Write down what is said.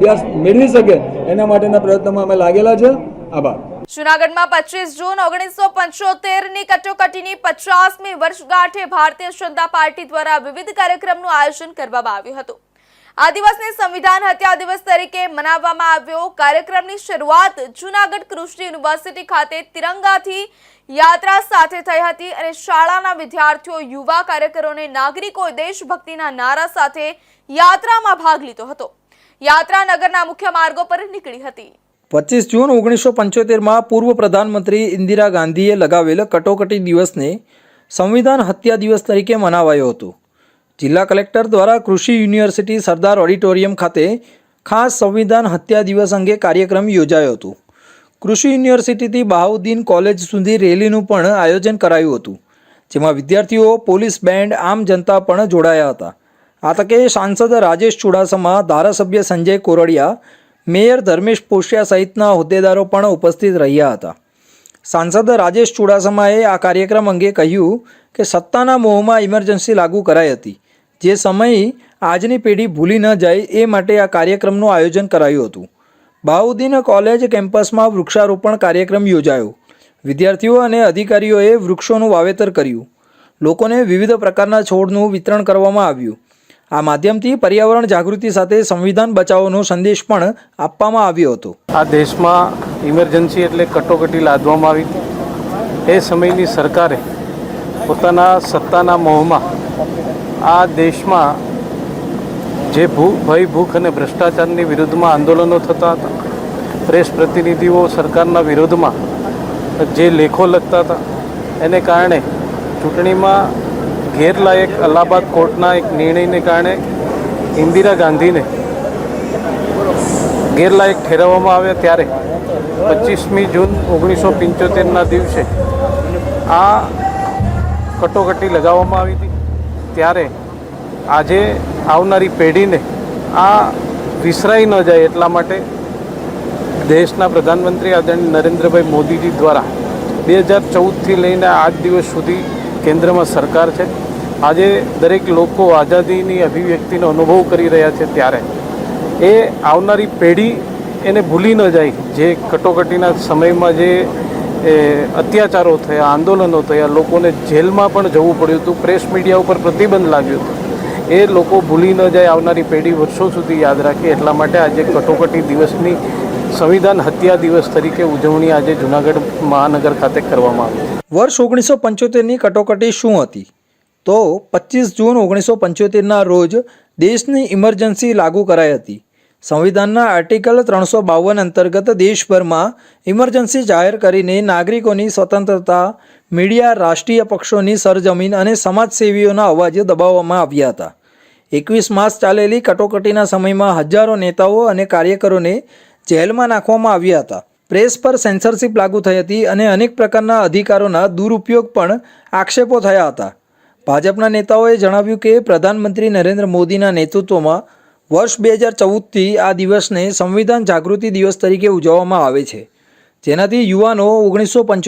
મેળવી શકે એના માટેના પ્રયત્નોમાં અમે લાગેલા છે. આભાર. જૂનાગઢમાં 25 જૂન 1975ની કટોકટીની 50મી વર્ષગાંઠે ભારતીય જનતા પાર્ટી દ્વારા વિવિધ કાર્યક્રમનું આયોજન કરવામાં આવ્યું હતું. આ દિવસને સંવિધાન હત્યા દિવસ તરીકે મનાવવામાં આવ્યો. કાર્યક્રમની શરૂઆત જૂનાગઢ કૃષિ યુનિવર્સિટી ખાતે તિરંગાથી યાત્રા સાથે થઈ હતી અને શાળાના વિદ્યાર્થીઓ, યુવા કાર્યકરો અને નાગરિકોએ દેશભક્તિના નારા સાથે યાત્રામાં ભાગ લીધો હતો. યાત્રા નગરના મુખ્ય માર્ગો પર નીકળી હતી. 25 જૂન 1975માં પૂર્વ પ્રધાનમંત્રી ઇન્દિરા ગાંધીએ લગાવેલ કટોકટી દિવસને સંવિધાન હત્યા દિવસ તરીકે મનાવાયો હતો. જિલ્લા કલેક્ટર દ્વારા કૃષિ યુનિવર્સિટી સરદાર ઓડિટોરિયમ ખાતે ખાસ સંવિધાન હત્યા દિવસ અંગે કાર્યક્રમ યોજાયો હતો. કૃષિ યુનિવર્સિટીથી બહાઉદ્દીન કોલેજ સુધી રેલીનું પણ આયોજન કરાયું હતું, જેમાં વિદ્યાર્થીઓ, પોલીસ બેન્ડ, આમ જનતા પણ જોડાયા હતા. આ તકે સાંસદ રાજેશ ચુડાસમા, ધારાસભ્ય સંજય કોરડિયા, મેયર ધર્મેશ પોશિયા સહિતના હોદ્દેદારો પણ ઉપસ્થિત રહ્યા હતા. સાંસદ રાજેશ ચુડાસમાએ આ કાર્યક્રમ અંગે કહ્યું કે સત્તાના મોહમાં ઇમરજન્સી લાગુ કરાઈ હતી, જે સમય આજની પેઢી ભૂલી ન જાય એ માટે આ કાર્યક્રમનું આયોજન કરાયું હતું. બહાઉદ્દીન કોલેજ કેમ્પસમાં વૃક્ષારોપણ કાર્યક્રમ યોજાયો. વિદ્યાર્થીઓ અને અધિકારીઓએ વૃક્ષોનું વાવેતર કર્યું. લોકોને વિવિધ પ્રકારના છોડનું વિતરણ કરવામાં આવ્યું. આ માધ્યમથી પર્યાવરણ જાગૃતિ સાથે સંવિધાન બચાવોનો સંદેશ પણ આપવામાં આવ્યો હતો. આ દેશમાં ઇમરજન્સી એટલે કટોકટી લાદવામાં આવી હતી. એ સમયની સરકારે પોતાના સત્તાના મોહમાં આ દેશમાં જે ભય, ભૂખ અને ભ્રષ્ટાચારની વિરુદ્ધમાં આંદોલનો થતા હતા, પ્રેસ પ્રતિનિધિઓ સરકારના વિરોધમાં જે લેખો લખતા હતા, એને કારણે ચૂંટણીમાં ગેરલાયક અલ્હાબાદ કોર્ટના એક નિર્ણયને કારણે ઇન્દિરા ગાંધીને ગેરલાયક ઠેરવવામાં આવ્યા. ત્યારે 25મી જૂન 1975ના દિવસે આ કટોકટી લગાવવામાં આવી હતી. ત્યારે આજે આવનારી પેઢીને આ વિસરાઈ ન જાય એટલા માટે દેશના પ્રધાનમંત્રી આદરણીય નરેન્દ્રભાઈ મોદીજી દ્વારા 2014થી લઈને આજ દિવસ સુધી કેન્દ્રમાં સરકાર છે. આજે દરેક લોકો આઝાદીની અભિવ્યક્તિનો અનુભવ કરી રહ્યા છે. ત્યારે એ આવનારી પેઢી એને ભૂલી ન જાય. જે કટોકટીના સમયમાં જે અત્યાચારો થયા, આંદોલનો થયા, લોકોને જેલમાં પણ જવું પડ્યું હતું, પ્રેસ મીડિયા ઉપર પ્રતિબંધ લાગ્યો હતો, એ લોકો ભૂલી ન જાય, આવનારી પેઢી વર્ષો સુધી યાદ રાખે એટલા માટે આજે કટોકટી દિવસની સંવિધાન હત્યા દિવસ તરીકે ઉજવણી આજે જૂનાગઢ મહાનગર ખાતે કરવામાં આવી. વર્ષ 1975ની કટોકટી શું હતી? તો 25 જૂન 1975ના રોજ દેશની ઇમરજન્સી લાગુ કરાઈ હતી. સંવિધાનના આર્ટિકલ 352 અંતર્ગત દેશભરમાં ઇમરજન્સી જાહેર કરીને નાગરિકોની સ્વતંત્રતા, મીડિયા, રાષ્ટ્રીય પક્ષોની સરજમીન અને સમાજસેવીઓના અવાજ દબાવવામાં આવ્યા હતા. 21 માસ ચાલેલી કટોકટીના સમયમાં હજારો નેતાઓ અને કાર્યકરોને જેલમાં નાખવામાં આવ્યા હતા. પ્રેસ પર સેન્સરશિપ લાગુ થઈ હતી અને અનેક પ્રકારના અધિકારોના દુરુપયોગ પણ આક્ષેપો થયા હતા. ભાજપના નેતાઓએ જણાવ્યું કે પ્રધાનમંત્રી નરેન્દ્ર મોદીના નેતૃત્વમાં વર્ષ 2014થી આ દિવસને સંવિધાન જાગૃતિ દિવસ તરીકે ઉજવવામાં આવે છે, જેનાથી યુવાનો 1975